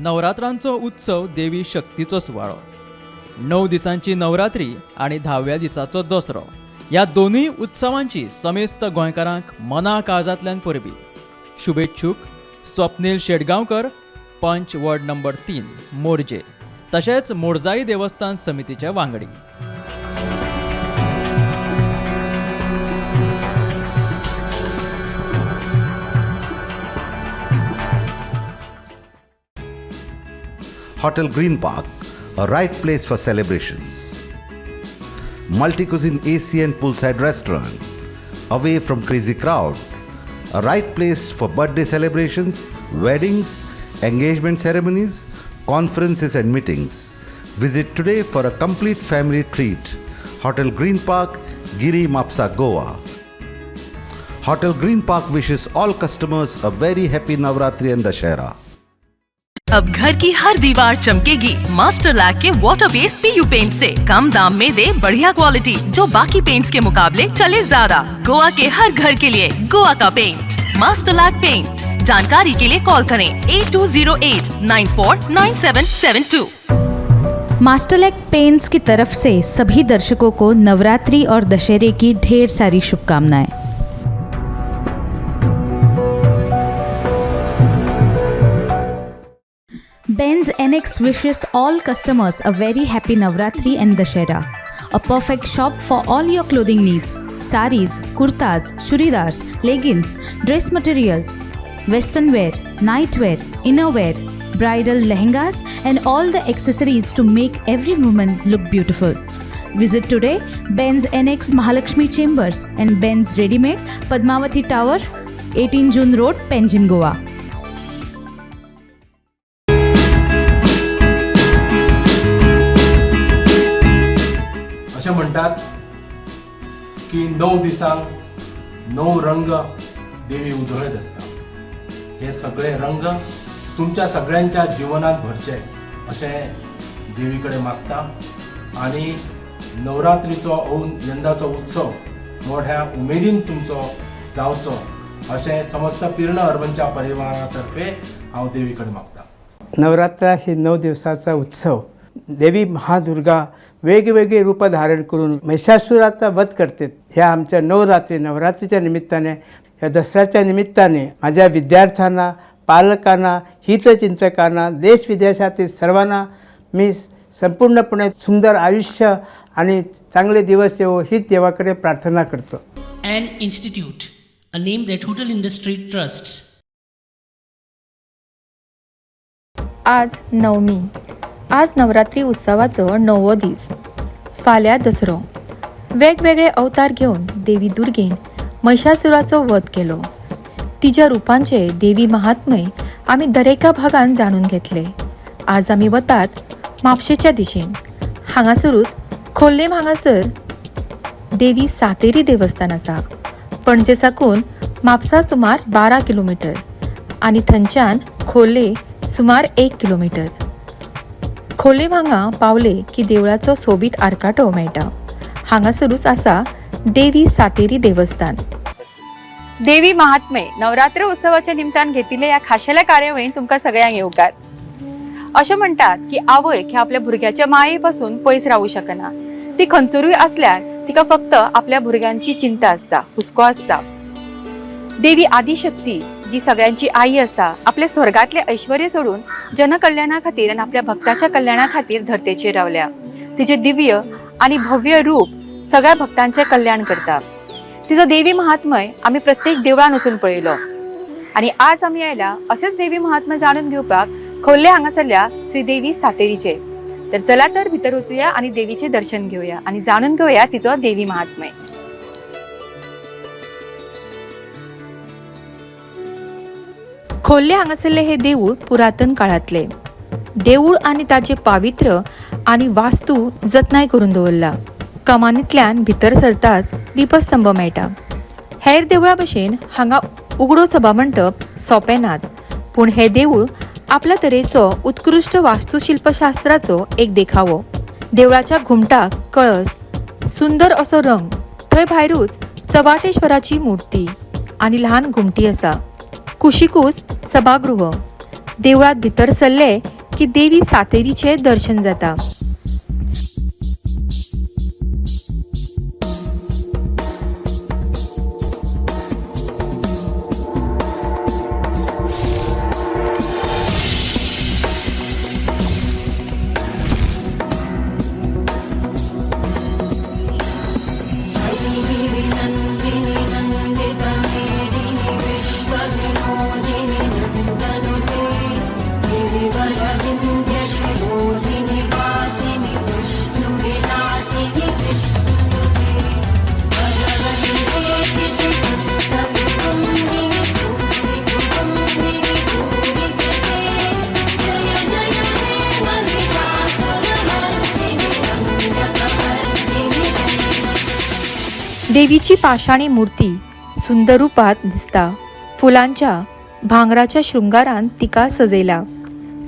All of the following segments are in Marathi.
नवरात्रांचो उत्सव देवी शक्तीचो सुवाळो. 9 दिसांची नवरात्री आणि 10व्या दिसाचो दसरो ह्या दोनूय उत्सवांची समेस्त गोंयकारांक मना काळजांतल्यान परबी. शुभेच्छूक स्वप्नील शेटगांवकर, पंच वॉर्ड नंबर 3 मोरजे, तशेंच मोरजाई देवस्थान समितीचे वांगडी. Hotel Green Park, a right place for celebrations. Multi-cuisine AC and poolside restaurant, away from crazy crowd. A right place for birthday celebrations, weddings, engagement ceremonies, conferences and meetings. Visit today for a complete family treat. Hotel Green Park, Giri Mapsa, Goa. Hotel Green Park wishes all customers a very happy Navratri and Dashera. अब घर की हर दीवार चमकेगी मास्टर लैक के वाटर बेस्ड पीयू पेंट से। कम दाम में दे बढ़िया क्वालिटी जो बाकी पेंट्स के मुकाबले चले ज्यादा। गोवा के हर घर के लिए गोवा का पेंट, मास्टर लैक पेंट। जानकारी के लिए कॉल करें 8208949772। मास्टरलैक पेंट्स की तरफ से सभी दर्शकों को नवरात्रि और दशहरे की ढेर सारी शुभकामनाएं। Benz NX wishes all customers a very happy Navratri and Dashera. A perfect shop for all your clothing needs. Saris, kurtas, churidars, leggings, dress materials, western wear, night wear, inner wear, bridal lehengas and all the accessories to make every woman look beautiful. Visit today Benz NX Mahalakshmi Chambers and Benz Readymade, Padmavati Tower, 18 June Road, Panjim, Goa. असे म्हणतात की 9 दिसांक 9 रंग देवी उधळत असता. हे सगळे रंग तुमच्या सगळ्यांच्या जीवनात भरचे असे देवीकडे मागता. आणि नवरात्रीचो यंदाचो उत्सव मोठ्या उमेदीन तुमचो जावचो असे समस्त पिर्ण अर्बनच्या परिवारातर्फे हांव देवीकडे मागता. नवरात्र ही 9 दिवसाचा उत्सव. देवी महादुर्गा वेगवेगळे रूप धारण करून महिषासुराचा वध करते. ह्या आमच्या नवरात्रीच्या निमित्ताने, या दसऱ्याच्या निमित्ताने माझ्या विद्यार्थ्यांना, पालकांना, हितचिंतकांना, देश विदेशातील सर्वांना मी संपूर्णपणे सुंदर आयुष्य आणि चांगले दिवस येवो ही देवाकडे प्रार्थना करतो. An institute, a name that hotel industry trusts. आज नवमी. आज नवरात्री उत्सवाचो 9वो दीस. फाल्यां दसरो. वेगवेगळे अवतार घेवन देवी दुर्गेन महिषासुराचो वध केलो. तिच्या रुपांचे देवी महात्म्य आमी दरेका भागान जाणून घेतले. आज आमी वतात म्हापशेच्या दिशेन. हांगासरूच खोर्लेम हांगासर देवी सातेरी देवस्थान आसा. पणजे साकून म्हापसा सुमार 12 किलोमीटर आनी थंयच्यान खोर्ले सुमार 1 किलोमीटर. खोर्लेम हांगा पावले की देवळाचो सोबीत आर्काटो मेळटा. हांगासरूच आसा देवी सातेरी देवस्थान. देवी महात्म्य नवरात्र उत्सवाच्या निमतान घेतिल्ल्या ह्या खाशेल्या कार्यावळीन तुमकां सगळ्यांक येवकार. अशें म्हणटात की आवय ही आपल्या भुरग्याच्या माये पासून पयस रावूं शकना. ती खंयसरूय आसल्यार तिका फक्त आपल्या भुरग्यांची चिंता आसता, हुस्को आसता. देवी आदिशक्ती जी सगळ्यांची आई आसा, आपल्या स्वर्गातले ऐश्वर्य सोडून जनकल्याणा खातीर आनी आपल्या भक्ताच्या कल्याणा खातीर धर्तेचेर रावल्या. तिचे दिव्य आणि भव्य रूप सगळ्या भक्तांचे कल्याण करता. तिचो देवी महात्म्य आमी प्रत्येक देवळान वचून पळयलो. आणि आज आमी आयला असेच देवी महात्म्य जाणून घेवपाक खोर्ले हांगासरल्या श्री देवी सातेरीचे. तर चला तर भितर वचूया आणि देवीचे दर्शन घेऊया आणि जाणून घेऊया तिचो देवी महात्म्य. खोर्ले हांगासरले हे देऊळ पुरातन काळातले. देऊळ आणि ताचे पावित्र्य आणि वास्तू जतनाय करून दवरला. कमानींतल्यान भितर सरताच दीपस्तंभ मेळटा. हेर देवळा भशेन हांगा उगडो सभामंडप सोंपें नात. पूण हे देऊळ आपल्या तरेचो उत्कृश्ट वास्तुशिल्पशास्त्राचो एक देखावो. देवळाच्या घुमटाक कळस, सुंदर असो रंग, थंय भायरूच चबाटेश्वराची मुर्ती आणि ल्हान घुमटी आसा. कुशिकूस सभागृह, देवळात भितर सरले की देवी सातेरीचे दर्शन जाता. देवीची पाषाणी मूर्ती सुंदर रूपात दिसता. फुलांच्या भांगराच्या शृंगारान तिका सजयला.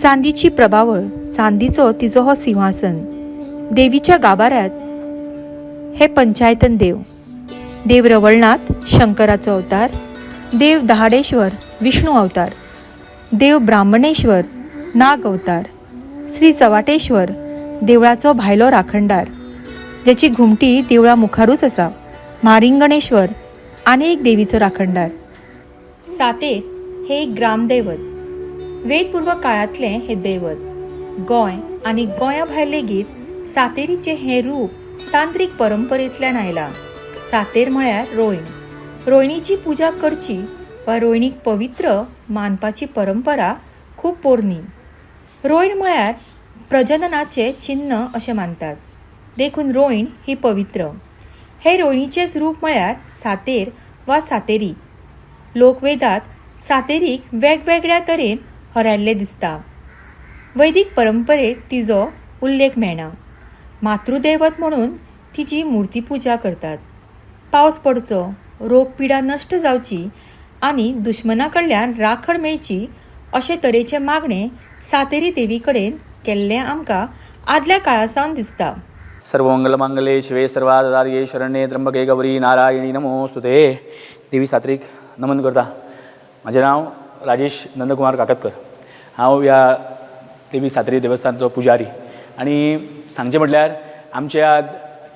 चांदीची प्रभावळ, चांदीचो तिचो हो सिंहासन. देवीच्या गाभाऱ्यात हे पंचायतन देव. देव रवळनाथ शंकराचो अवतार. देव दहाडेश्वर विष्णू अवतार. देव ब्राह्मणेश्वर नाग अवतार. श्री चवाटेश्वर देवळाचो भायलो राखणदार, ज्याची घुमटी देवळा मुखारूच आसा. म्हारिंगणेश्वर आनी एक देवीचो राखणदार. सातेर हे एक ग्रामदैवत. वेदपूर्व काळातले हे दैवत. गोंय आनी गोंया भायर लेगीत सातेरीचे हे रूप तांत्रीक परंपरेंतल्यान आयला. सातेर म्हळ्यार रोयण. रोयणीची पुजा करची वा रोयणीक पवित्र मानपाची परंपरा खूब पोरणी. रोयण म्हळ्यार प्रजननाचे चिन्ह अशें मानतात. देखून रोयण ही पवित्र. हे रोयणीचेच रूप म्हळ्यार सातेर वा सातेरी. लोकवेदांत सातेरीक वेगवेगळ्या तरेन हरायल्ले दिसता. वैदीक परंपरेत तिचो उल्लेख मेळना. मातृदैवत म्हणून तिची मुर्ती पुजा करतात. पावस पडचो, रोग पिडा नश्ट जावची आनी दुश्मना कडल्यान राखण मेळची अशे तरेचे मागणे सातेरी देवी कडेन केल्लें आमकां आदल्या काळासावन दिसता. सर्वमंगलमांगल्ये शिवे सर्वार्थे शरण्ये त्र्यंबके गौरी नारायणी नमोस्तुते. देवी सातेरीक नमन करता. म्हजें नांव राजेश नंदकुमार काकतकर. हांव ह्या देवी सातेरी देवस्थानचो पुजारी. आनी सांगचें म्हटल्यार आमच्या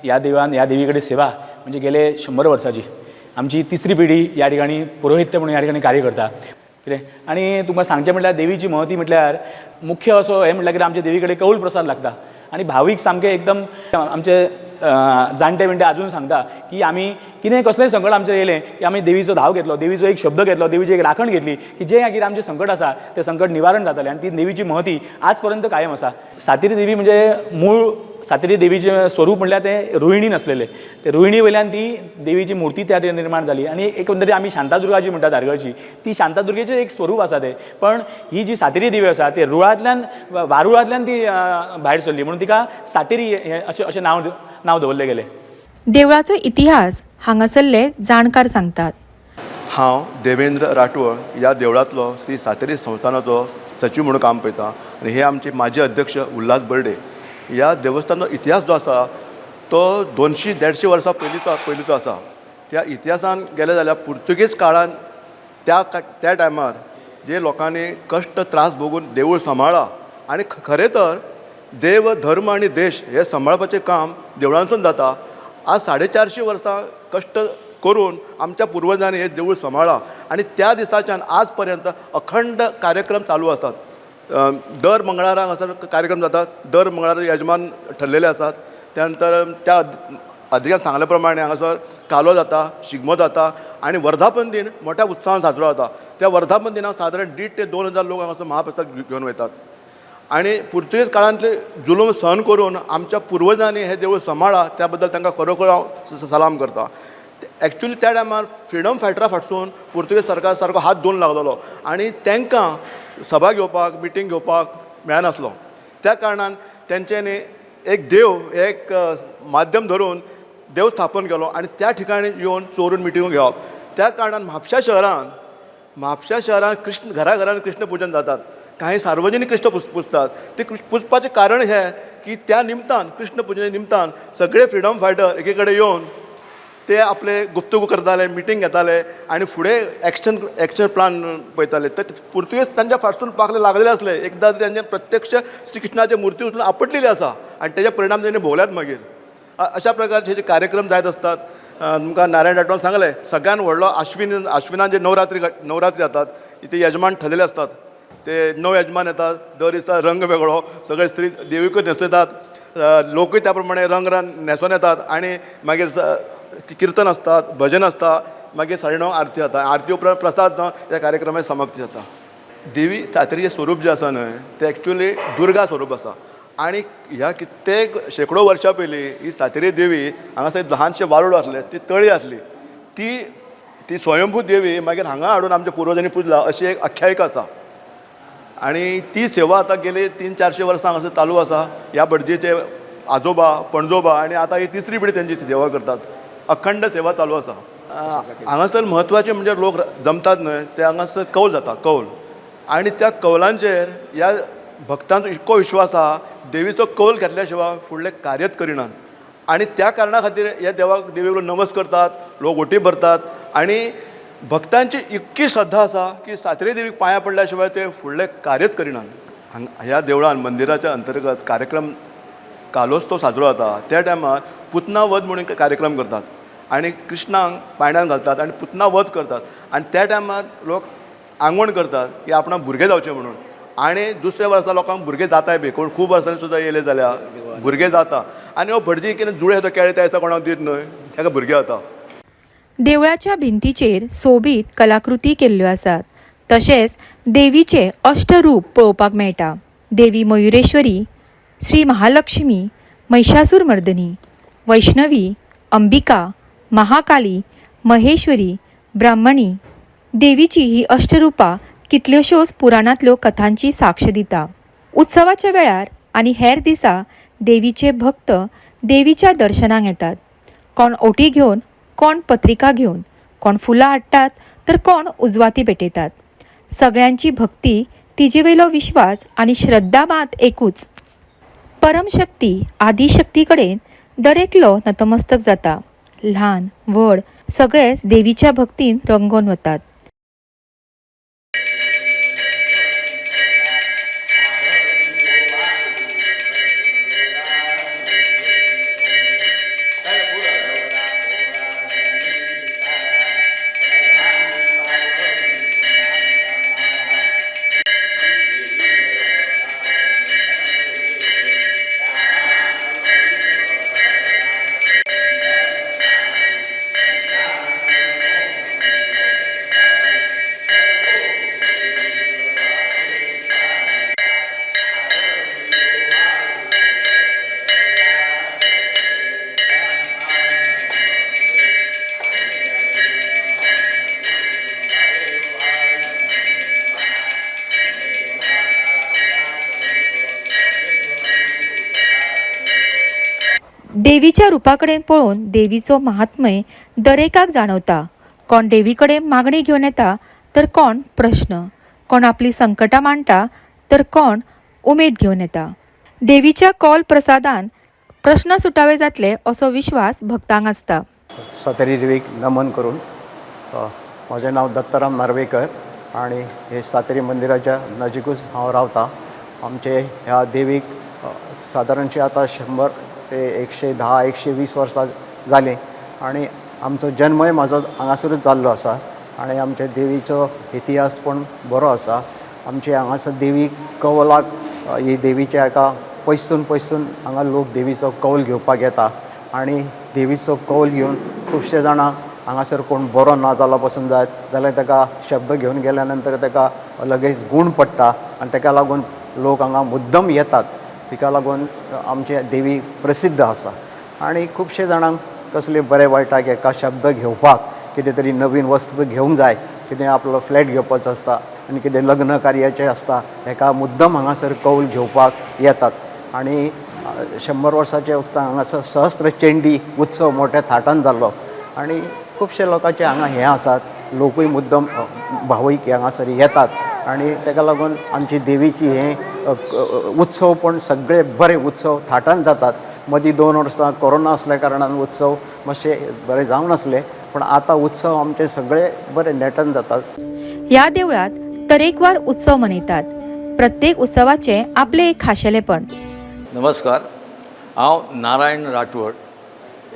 ह्या देवान ह्या देवी कडेन सेवा म्हणजे गेले 100 वर्सांची. आमची तिसरी पिढी ह्या ठिकाणी पुरोहित्य म्हणून ह्या ठिकाणी कार्य करता. कितें आनी तुमकां सांगचें म्हटल्यार देवीची महती म्हटल्यार मुख्य असो हें म्हटल्यार कितें आमच्या देवी कडेन कौल प्रसाद लागता. आनी भावीक सामके एकदम आमचे जाणटे बिणटे अजून सांगता की आमी कितें कसलेंय संकट आमचेर येयलें की आमी देवीचो धाव घेतलो, देवीचो एक शब्द घेतलो, देवीची एक राखण घेतली की जें कितें आमचें संकट आसा तें संकट निवारण जातलें. आनी ती देवीची महती आज पर्यंत कायम आसा. सातेरी देवी म्हणजे मूळ सातेरी देवीचें स्वरूप म्हटल्यार तें रोहिणी नासलेलें. ते रोहिणी वयल्यान ती देवीची मुर्ती त्या निर्माण जाली. आनी एकंदरीत आमी शांतादुर्गा जी म्हणटा धारगळची, ती शांतादुर्गेचें एक स्वरूप आसा तें. पण ही जी सातेरी देवी आसा ती रुळांतल्यान वारुळांतल्यान ती भायर सरली म्हणून तिका सातेरी अशें नांव दवरलें गेलें. देवळाचो इतिहास हांगासरले जाणकार सांगतात. हांव देवेंद्र राठोड ह्या देवळांतलो श्री सातेरी संस्थानाचो सचीव म्हणून काम पळयतां. आनी हे आमचे माजी अध्यक्ष उल्हास बर्डे. ह्या देवस्थानाचो इतिहास जो आसा तो 200-150 वर्सां पयलींचो आसा. त्या इतिहासान गेले जाल्यार पुर्तुगेज काळान त्या टायमार जे लोकांनी कश्ट त्रास भोगून देवूळ सांबाळ्ळा आनी खरें तर देव धर्म आनी देश हे सांबाळपाचें काम देवळांतसून जाता. आज 450 वर्सां कश्ट करून आमच्या पुर्वजांनी हे देवूळ सांबाळ्ळा आनी त्या दिसाच्यान आज पर्यंत अखंड कार्यक्रम चालू आसात. दर मंगळाराक हांगासर कार्यक्रम जातात. दर मंगळारा यजमान ठरलेले आसात. त्या नंतर त्या अधिकाऱ्यान सांगले प्रमाणे हांगासर कालो जाता, शिगमो जाता आनी वर्धापन दिन मोठ्या उत्सवान साजरो जाता. त्या वर्धापन दिनाक सादारण 1,500 ते 2,000 लोक हांगासर महाप्रसाद घेवन वतात. आनी पुर्तुगेज काळांतले जुलूम सहन करून आमच्या पुर्वजांनी हे देवूळ सांबाळ्ळा त्या बद्दल तांकां खरोखर हांव सलाम करतां. एक्चुली त्या टायमार फ्रिडम फायटरा फाटसून पुर्तुगेज सरकार सारको हात दोन लागलेलो आनी तांकां सभा घेवपाक मिटींग घेवपाक मेळनासलो. त्या कारणान तेंच्यांनी एक देव एक माध्यम धरून देव स्थापन केलो आनी त्या ठिकाणी येवन चोरून मिटिंगो घेवप. त्या कारणान म्हापशा शहरान कृष्ण घराघरान कृष्ण पुजन जातात. काही सार्वजनीक कृष्ण पुजतात. ते पुजपाचें कारण हें की त्या निमतान कृष्ण पुजने निमतान सगळे फ्रिडम फायटर एके कडेन येवन ते आपले गुफ्तगू करताले, मिटींग घेताले आणि फुडें एक्शन प्लान पळयताले. तर पुर्तुगेज तांच्या फाटसून पाकले लागलेले असले. एकदां तेंचे प्रत्यक्ष श्री कृष्णाची मुर्ती उचलून आपटलेली आसा आणि तेजे परिणाम तेणी भोगल्यात मागीर. अशा प्रकारचे जे कार्यक्रम जायत असतात. तुमकां नारायण राठोडान सांगलें सगळ्यान व्हडलो आश्विनान जे नवरात्री जातात ते यजमान ठरलेले असतात. ते 9 यजमान येतात. दर दिसा रंग वेगळो, सगळे स्त्री देवीकूच न्हेसयतात, लोकूय त्या प्रमाणे रंग न्हेसोन येतात आणि मागीर किर्तन असतात, भजन असता, मागीर 9:30 आरती जाता. आरती उपरांत प्रसाद ह्या कार्यक्रमाची समाप्ती जाता. देवी सातेरीचें स्वरूप जें आसा न्हय तें एक्चुअली दुर्गा स्वरूप आसा आणि ह्या कित्येक शेकडो वर्सां पयलीं ही सातेरी देवी हांगासर ल्हानशें वारूड आसलें, ती तळी आसली, ती स्वयंभू देवी मागीर हांगा हाडून आमच्या पुर्वजांनी पुजला अशी एक आख्यायिका आसा. आणि ती सेवा आतां गेली 300-400 वर्सां हांगासर चालू आसा. ह्या भटजीचे आजोबा पणजोबा आणि आता ही तिसरी पिढी त्यांची सेवा करतात. अखंड सेवा चालू आसा. हांगासर म्हत्वाचे म्हणजे लोक जमतात न्हय ते हांगासर कौल जाता, कौल. आणि त्या कौलांचेर ह्या भक्तांचो इतको विश्वास आहा, देवीचो कौल घेतल्या शिवाय फुडलें कार्यच करिनात. आणि त्या कारणां खातीर ह्या देवीक नमस करतात, लोक ओटी भरतात आणि भक्तांची इतकी श्रद्धा आसा की सातेरी देवीक पांयां पडल्या शिवाय ते फुडलें कार्यच करिनात. ह्या देवळान मंदिराच्या अंतर्गत कार्यक्रम कालोत्सव साजरो जाता. त्या टायमार पुतना वध म्हणून कार्यक्रम करतात आणि कृष्णांक पायण्यान घालतात आणि पुतना वध करतात. आणि त्या टायमार लोक आंगवण करतात की आपणाक भुरगे जावचे म्हणून. आणि दुसऱ्या वर्सा लोकांक भुरगे जाताय बी, कोण खूब वर्सांनी सुद्दां येयले जाल्यार भुरगे जाता. आणि हो भटजी कितें जुळे येता केळे त्या दिसा कोणाक दित न्हय, ताका भुरगे जाता. देवळाच्या भिंतीचेर सोबीत कलाकृती केल्ल्यो आसात. तशेंच देवीचे अष्टरूप पळोवपाक मेळटा. देवी मयुरेश्वरी, श्री महालक्ष्मी, महिषासूरमर्दिनी, वैष्णवी, अंबिका, महाकाली, महेश्वरी, ब्राह्मणी. देवीची ही अष्टरूपा कितल्योश्योच पुराणांतल्यो कथांची साक्ष दिता. उत्सवाच्या वेळार आनी हेर दिसा देवीचे भक्त देवीच्या दर्शनाक येतात. कोण ओटी घेवन, कोण पत्रिका घेवन, कोण फुलां हाडटात तर कोण उजवाती पेटयतात. सगळ्यांची भक्ती, तिजे वयलो विश्वास आनी श्रद्धा मात एकूच. परमशक्ती आदिशक्ती कडेन दरेकलो नतमस्तक जाता. ल्हान व्हड सगळेच देवीच्या भक्तीन रंगोवन वतात. देवीच्या रुपा कडेन पळोवन देवीचो महात्म्य दरेकाक जाणवता. कोण देवी कडेन मागणी घेवन येता तर कोण प्रश्न, कोण आपली संकटां मांडटा तर कोण उमेद घेवन येता. देवीच्या कौल प्रसादान प्रश्न सुटावे जातले असो विश्वास भक्तांक आसता. सातेरी देवीक नमन करून म्हजें नांव दत्ताराम नार्वेकर आणि हे सातेरी मंदिराच्या नजीकूच हांव रावतां. आमचे ह्या देवीक सादारणशी आतां 100 ते 110-120 वर्सां जालीं आणि आमचो जन्मय म्हाजो हांगासरूच जाल्लो आसा आणि आमच्या देवीचो इतिहास पण बरो आसा. आमचे हांगासर देवीक कौलाक ही देवीच्या एका पयसून हांगा लोक देवीचो कौल घेवपाक येता आणि देवीचो कौल घेवन खुबशे जाणां हांगासर कोण बरो ना जालो पासून जायत जाल्यार ताका शब्द घेवन गेल्या नंतर ताका लगेच गूण पडटा आणि ताका लागून लोक हांगा मुद्दम येतात. तिका लागून आमची देवी प्रसिद्ध आसा आणि खुबशे जाणांक कसले बरे वायटाक एका शब्द घेवपाक कितें तरी नवीन वस्तू घेवंक जाय, कितें आपलो फ्लॅट घेवपाचो आसता आनी कितें लग्न कार्याचें आसता, हेका मुद्दम हांगासर कौल घेवपाक येतात. आणि 100 वर्साच्या वक्तान हांगासर सहस्त्र चेंडी उत्सव मोठ्या थाटान जाल्लो आणि खुबशे लोकांचे हांगा हें आसात, लोकूय मुद्दम भावईक हांगासर येतात आणि ताका लागून आमची देवीची हे उत्सव पण सगळे बरे उत्सव थाटान जातात. मदीं 2 वर्सां कोरोना असल्या कारणान उत्सव मातशे बरे जावनासले, पण आतां उत्सव आमचे सगळे बरे नेटान जातात. ह्या देवळात तरेकवार उत्सव मनयतात. प्रत्येक उत्सवाचे आपले एक खाशेलेपण. नमस्कार, हांव नारायण राठवड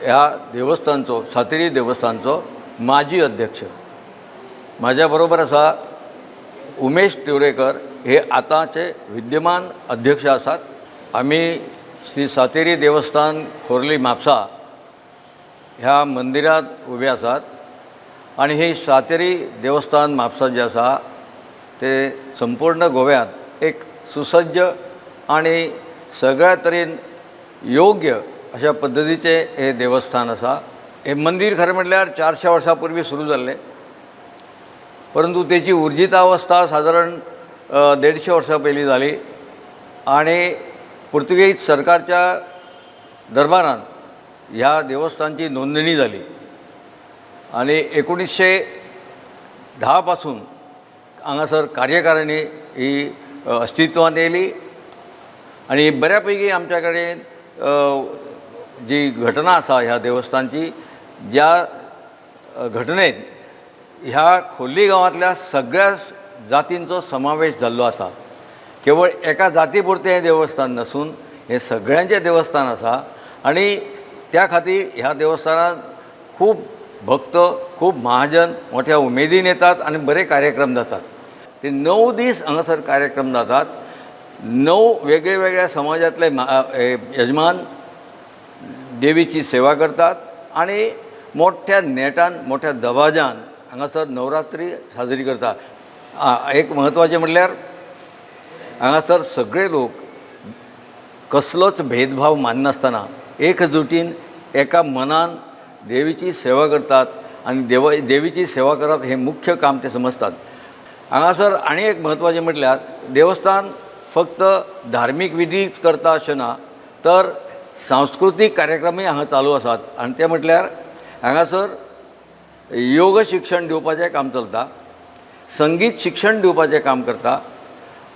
ह्या देवस्थानचो सातेरी देवस्थानचो माजी अध्यक्ष. म्हाज्या बरोबर आसा उमेश तिवरेकर, हे आतांचे विद्यमान अध्यक्ष आसात. आमी श्री सातेरी देवस्थान खोर्ली म्हापसा ह्या मंदिरात उबे आसात आणि ही सातेरी देवस्थान म्हापसा जे आसा ते संपूर्ण गोव्यात एक सुसज्ज आणि सगळ्या तरेन योग्य अशा पद्दतीचे हे देवस्थान आसा. हे मंदिर खरें म्हटल्यार 400 वर्सां पयलीं सुरू जाल्लें, परंतु तेची उर्जितावस्था सादारण 150 वर्सां पयलीं जाली आणि पुर्तुगेज सरकारच्या दरबारान ह्या देवस्थानची नोंदणी जाली आणि 1910 पासून हांगासर कार्यकारिणी ही अस्तित्वांत येयली आणि बऱ्यापैकी आमच्या कडेन जी घटना आसा ह्या देवस्थानची, ज्या घटनेत ह्या खोर्ली गांवांतल्या सगळ्या जातींचो समावेश जाल्लो आसा. केवळ एका जाती पुरतें हें देवस्थान नसून हें सगळ्यांचें देवस्थान आसा आणि त्या खातीर ह्या देवस्थानात खूब भक्त, खूब महाजन मोठ्या उमेदीन येतात आणि बरे कार्यक्रम जातात. ते 9 दीस हांगासर कार्यक्रम जातात. 9 वेगळे वेगळ्या समाजातले यजमान देवीची सेवा करतात आणि मोठ्या नेटान मोठ्या दबाज्यान हांगासर नवरात्री साजरी करतात. एक म्हत्वाचें म्हटल्यार हांगासर सगळे लोक कसलोच भेदभाव माननासतना एकजुटीन एका मनान देवीची सेवा करतात आणि देवीची सेवा करप हे मुख्य काम ते समजतात. हांगासर आनी एक म्हत्वाचें म्हटल्यार देवस्थान फक्त धार्मीक विधीच करता अशें ना, तर सांस्कृतीक कार्यक्रमूय हांगा चालू आसात आनी ते म्हटल्यार हांगासर योग शिक्षण दिवपाचें काम चलता, संगीत शिक्षण दिवपाचें काम करता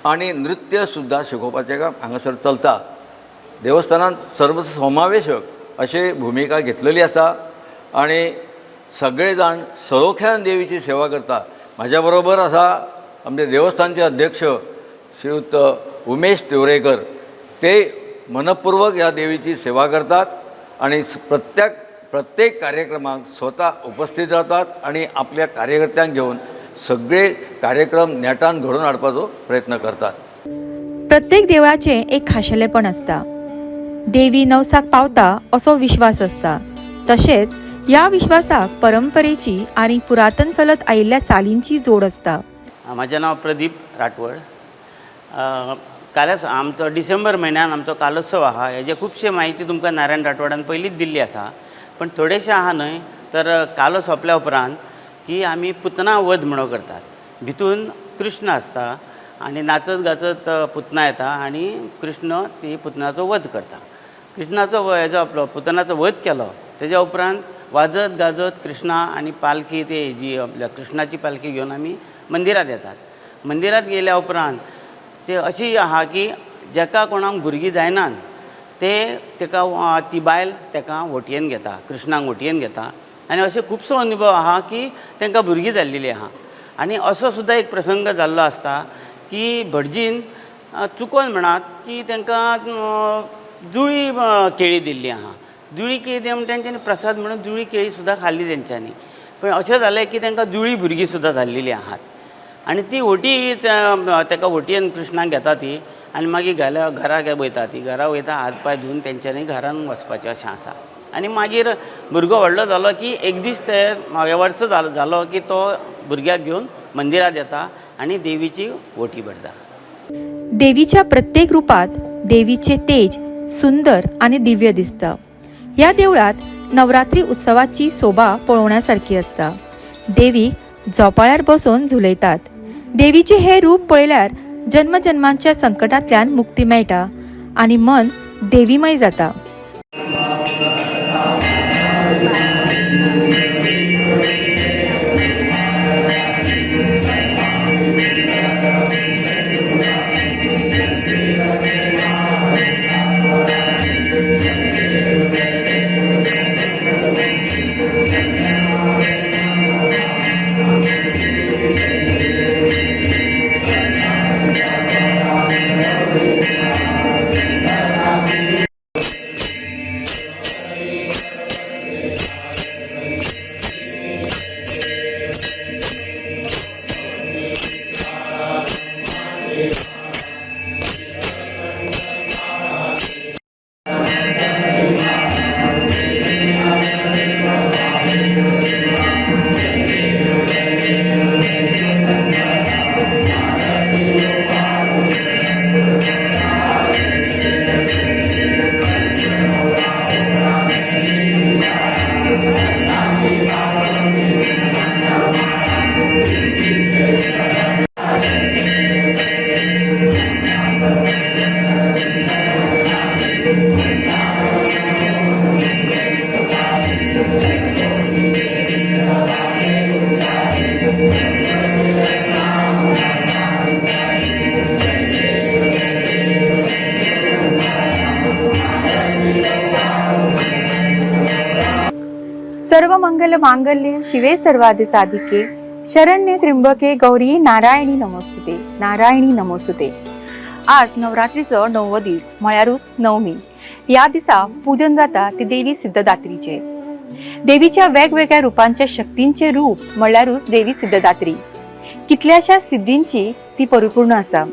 आणि नृत्य सुद्धा शिकोवपाचें काम हांगासर चलता. देवस्थानांत सर्वसमावेशक अशी भुमिका घेतलेली आसा आणि सगळे जाण सलोख्यान देवीची सेवा करता. म्हाज्या बरोबर आसा आमचे देवस्थानचे अध्यक्ष श्रीयुत उमेश तिवरेकर. ते मनपूर्वक ह्या देवीची सेवा करतात आणि प्रत्येक कार्यक्रमाक स्वता उपस्थित राहतात आणि आपल्या कार्यकर्त्यांक घेऊन सगळे कार्यक्रम नेटान घडोवन हाडपाचो प्रयत्न करतात. प्रत्येक देवळाचे एक खाशेलेपण असता. देवी नवसाक पावता असो विश्वास असता. तशेंच ह्या विश्वासाक परंपरेची आणि पुरातन चलत आयिल्ल्या चालींची जोड असता. माझे नाव प्रदीप राठवड. कालच आमचो डिसेंबर म्हयन्यान आमचो कालोत्सव आहा, हेजे खुबशे माहिती तुमकां नारायण राठवडान पयलींच दिल्ली आसा. पण थोडेशे आहा न्हय, तर कालो सोंपल्या उपरांत की आमी पुतना वध म्हणून करतात. भितून कृष्ण आसता आणि नाचत गाचत पुतना येता आणि कृष्ण ती पुतनाचो वध करता. कृष्णाचो हेजो आपलो पुतनाचो वध केलो तेज्या उपरांत वाजत गाजत कृष्णा आणि पालखी ते जी आपल्या कृष्णाची पालखी घेवन आमी मंदिरांत येतात. मंदिरांत गेल्या उपरांत ते अशी आहा की जेका कोणाक भुरगीं जायनात तेका ती बायल तेका वटयेन घेता, कृष्णाक वटयेन घेता. आनी अशे खुबसो अनुभव आहा की तांकां भुरगीं जाल्लेली आहा. आनी असो सुद्दां एक प्रसंग जाल्लो आसता की भटजीन चुकोन म्हणात की तांकां जुळी केळी दिल्ली आहा. जुळी केळी दिवन तेंच्यांनी प्रसाद म्हणून जुळी केळी सुद्दां खाल्ली तेंच्यांनी. पण अशें जालें की तांकां जुळी भुरगीं सुद्दां जाल्लेलीं आहात. आनी ती वटी ताका वटयेन कृष्णाक घेता ती आनी मागीर घरा वयता. ती घरा वयता, हात पांय धुवन तेंच्यांनी घरान वचपाचें अशें आसा. आनी मागीर भुरगो व्हडलो जालो की एक दीस ते वर्स जालो की तो भुरग्याक घेवन मंदिरांत येता आनी देवीची वटी भरता. देवीच्या प्रत्येक रूपात देवीचे तेज सुंदर आणि दिव्य दिसता. ह्या देवळात नवरात्री उत्सवाची शोभा पळोवण्यासारखी असता. देवीक झोपाळ्यार बसून झुलयतात. देवीचे हे रूप पळयल्यार जन्मजन्मांच्या संकटांतल्यान मुक्ती मेळटा आणि मन देवीमय जाता. सर्व मंगल मांगल्ये शिवे सर्वार्थ साधिके शरण्ये त्र्यंबके गौरी नारायणी नमोस्तुते नारायणी नमोस्तुते. आज नवरात्रीचं 9वं दीस म्हळ्यारूच नवमी. या दिसा पूजन जाता ते देवी सिद्धदात्रीचे. देवीच्या वेगवेगळ्या रूपांच्या शक्तींचे रूप म्हळ्यारूच देवी सिद्धदात्री. कितल्याशा सिद्धींची ती परिपूर्ण आसा.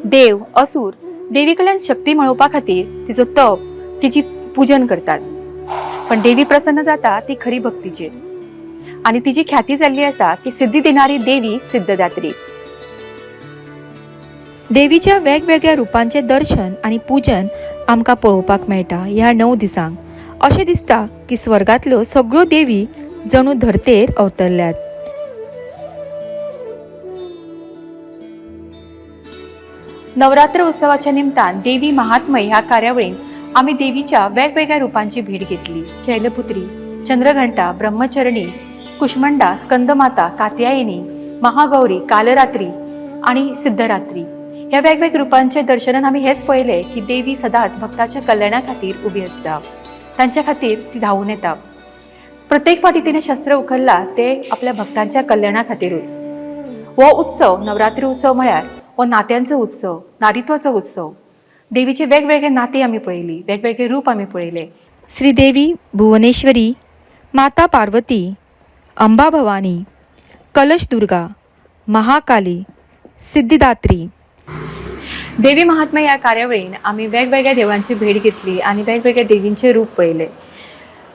देव असुर देवी कडल्यान शक्ती मेळोवपा खातीर तिचो तप तिची पूजन करतात. पण देवी प्रसन्न जाता ती खरी भक्तीचेर आणि तिची ख्याती जाल्ली आसा की सिद्धी देणारी देवी सिद्धदात्री. देवीच्या वेगवेगळ्या रूपांचे दर्शन आणि पूजन आमकां पळोवपाक मेळटा ह्या 9 दिसांक. अशें दिसता की स्वर्गांतल्यो सगळ्यो देवी जणू धर्तेर अवतरल्यात. नवरात्र उत्सवाच्या निमतान देवी महात्म्य ह्या कार्यावळीन आम्ही देवीच्या वेगवेगळ्या रूपांची भेट घेतली. शैलपुत्री, चंद्रघंटा, ब्रह्मचरणी, कुष्मंडा, स्कंदमाता, कात्यायनी, महागौरी, कालरात्री आणि सिद्धरात्री ह्या वेगवेगळ्या रूपांचे दर्शनान आम्ही हेच पळयले की देवी सदांच भक्ताच्या कल्याणा खातीर उभी आसता. तांच्या खातीर ती धांवून येता. प्रत्येक फावटी तिने शस्त्र उखलला ते आपल्या भक्तांच्या कल्याणा खातीरूच. हो उत्सव नवरात्री उत्सव म्हळ्यार हो नात्यांचो उत्सव, नारीत्वाचो उत्सव. देवीचे वेगवेगळे नाते आम्ही पळयली, वेगवेगळे रूप आम्ही पळयले. श्रीदेवी भुवनेश्वरी, माता पार्वती, अंबा भवानी, कलश दुर्गा, महाकाली, सिद्धिदात्री. देवी महात्म्य या कार्यावळीन आम्ही वेगवेगळ्या देवांची भेट घेतली आणि वेगवेगळ्या देवींचे रूप पळयले.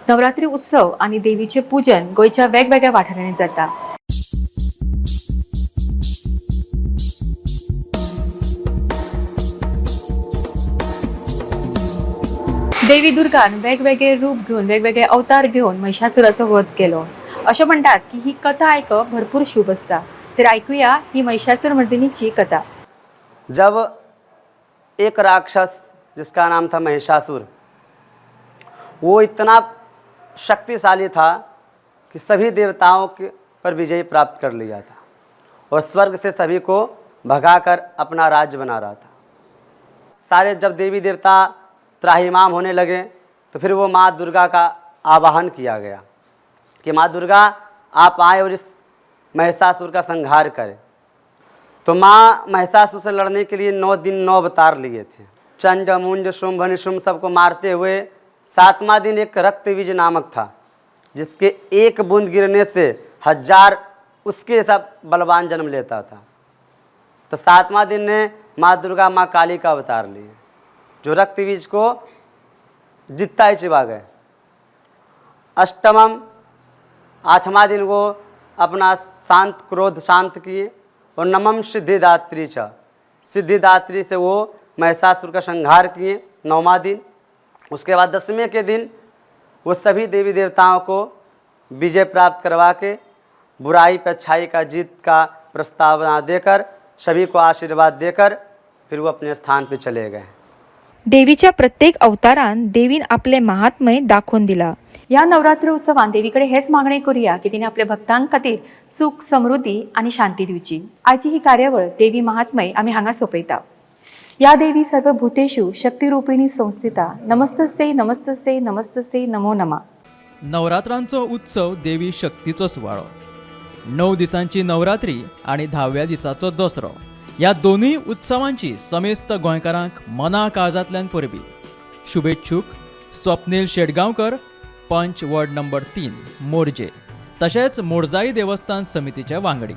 नवरात्री उत्सव आणि देवीचे पूजन गोंयच्या वेगवेगळ्या वाठारांनी जाता. देवी दुर्गान वेगवेगळे रूप घेऊन वेगवेगळे अवतार घेऊन महिषासुराचो वध केलो. अशें म्हणटात की ही कथा आयकप भरपूर शुभ असता. तर ऐकूया ही महिषासुर मर्दिनीची कथा. जब एक राक्षस जिसका नाम था महिषासुर, वो इतना शक्तिशाली था कि सभी देवताओं के पर विजय प्राप्त कर लिया था और स्वर्ग से सभी को भगाकर अपना राज्य बना रहा था. सारे जब देवी देवता त्राहिमाम होने लगे तो फिर वो माँ दुर्गा का आवाहन किया गया कि माँ दुर्गा आप आए और इस महिषासुर का संहार करें. तो माँ महिषासुर से लड़ने के लिए 9 दिन 9 अवतार लिए थे. चंड, मुंड, शुंभ, निशुंभ सबको मारते हुए 7वां दिन एक रक्तबीज नामक था जिसके एक बूंद गिरने से 1000 उसके सब बलवान जन्म लेता था. तो 7वां दिन ने माँ दुर्गा माँ काली का अवतार लिए जो रक्तबीज को जितना ही चिपा गए. अष्टमम 8वां दिन वो अपना शांत क्रोध शांत किए और नवम सिद्धिदात्री च सिद्धिदात्री से वो महिषासुर का संहार किए 9वां दिन. उसके बाद 10वें के दिन वो सभी देवी देवताओं को विजय प्राप्त करवा के बुराई पर अच्छाई का जीत का प्रस्तावना देकर सभी को आशीर्वाद देकर फिर वो अपने स्थान पर चले गए. देवीच्या प्रत्येक अवतारान देवीन आपले महात्म्य दाखवून दिला. या नवरात्र उत्सवान देवीकडे हेच मागणी करूया की तिने आपल्या भक्तांक खातीर सुख, समृद्धी आणि शांती दिवची. आजची ही कार्यावळ देवी महात्म्य आम्ही हांगा सोपयता. या देवी सर्व भूतेषु शक्तिरूपिणी संस्थिता. नमस्तस्यै नमस्तस्यै नमस्तस्यै नमो नमः. नवरात्रांचो उत्सव देवी शक्तीचो सुवाळो. 9 दिसांची नवरात्री आणि 10व्या दिसाचो दसरो या दोन्ही उत्सवांची समेस्त गोंयकारांक मना काळजांतल्यान परबी. शुभेच्छुक स्वप्नील शेटगांवकर, पंच वॉर्ड नंबर 3 मोरजे, तशेंच मोरजाई देवस्थान समितीचे वांगडी.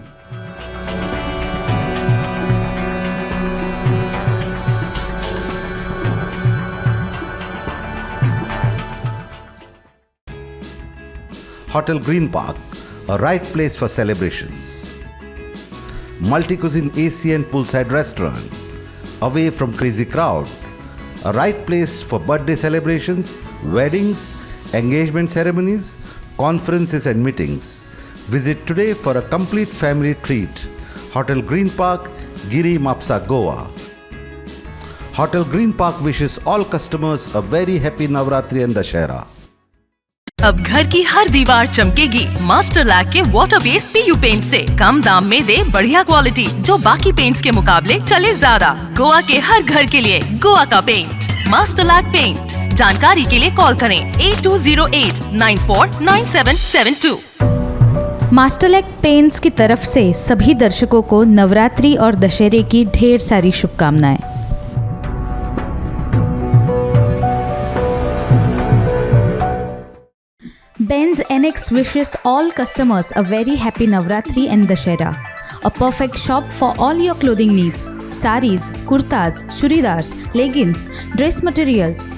Hotel Green Park, a right place for celebrations. Multi-cuisine AC and poolside restaurant, away from crazy crowd, a right place for birthday celebrations, weddings, engagement ceremonies, conferences and meetings. Visit today for a complete family treat. Hotel Green Park, Giri Mapsa, Goa. Hotel Green Park wishes all customers a very happy Navratri and Dashera. अब घर की हर दीवार चमकेगी मास्टर लैक के वाटर बेस्ड पीयू पेंट से। कम दाम में दे बढ़िया क्वालिटी जो बाकी पेंट्स के मुकाबले चले ज्यादा। गोवा के हर घर के लिए गोवा का पेंट, मास्टर लैक पेंट, जानकारी के लिए कॉल करें 8208949772। मास्टरलैक पेंट्स की तरफ से सभी दर्शकों को नवरात्रि और दशहरे की ढेर सारी शुभकामनाएं। Benz NX wishes all customers a very happy Navratri and Dashera. A perfect shop for all your clothing needs. Saris, kurtas, churidars, leggings, dress materials,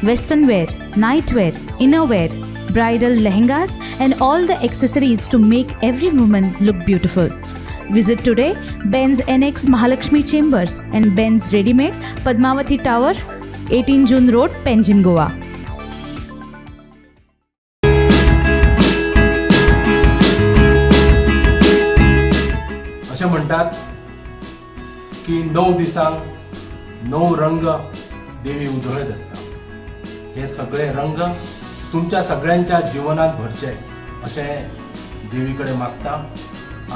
western wear, night wear, inner wear, bridal lehengas and all the accessories to make every woman look beautiful. Visit today Benz NX Mahalakshmi Chambers and Benz Readymade, Padmavati Tower, 18 June Road, Panjim, Goa. असे म्हणतात की 9 दिसांक 9 रंग देवी उजळत असता. हे सगळे रंग तुमच्या सगळ्यांच्या जिवनात भरचे अशें देवी कडेन मागता.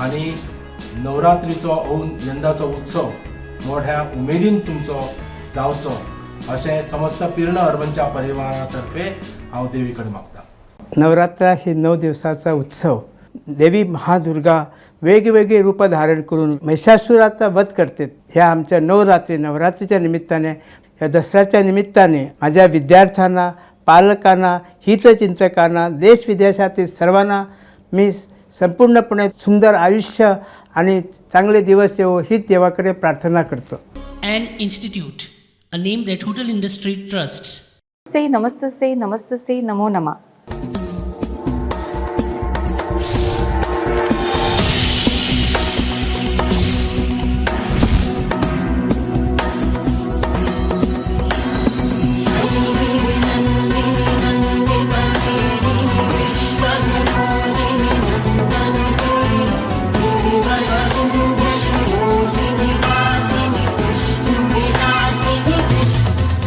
आणि नवरात्रीचो यंदाचो उत्सव मोठ्या उमेदीन तुमचो जावचो अशें समस्त पिर्ण अर्बनच्या परिवारातर्फे हांव देवी कडेन मागता. नवरात्र ही 9 दिवसाचा उत्सव. देवी महादुर्गा वेगवेगळी रूपं धारण करून महिषासुराचा वध करते. ह्या आमच्या नवरात्रीच्या निमित्ताने, या दसऱ्याच्या निमित्ताने माझ्या विद्यार्थ्यांना, पालकांना, हितचिंतकांना, देश विदेशातील सर्वांना मी संपूर्णपणे सुंदर आयुष्य आणि चांगले दिवस येवो हीच देवाकडे प्रार्थना करतो. An institute, a name that Hotel Industry trusts. से नमस्तसे नमस्तसे नमो नमा.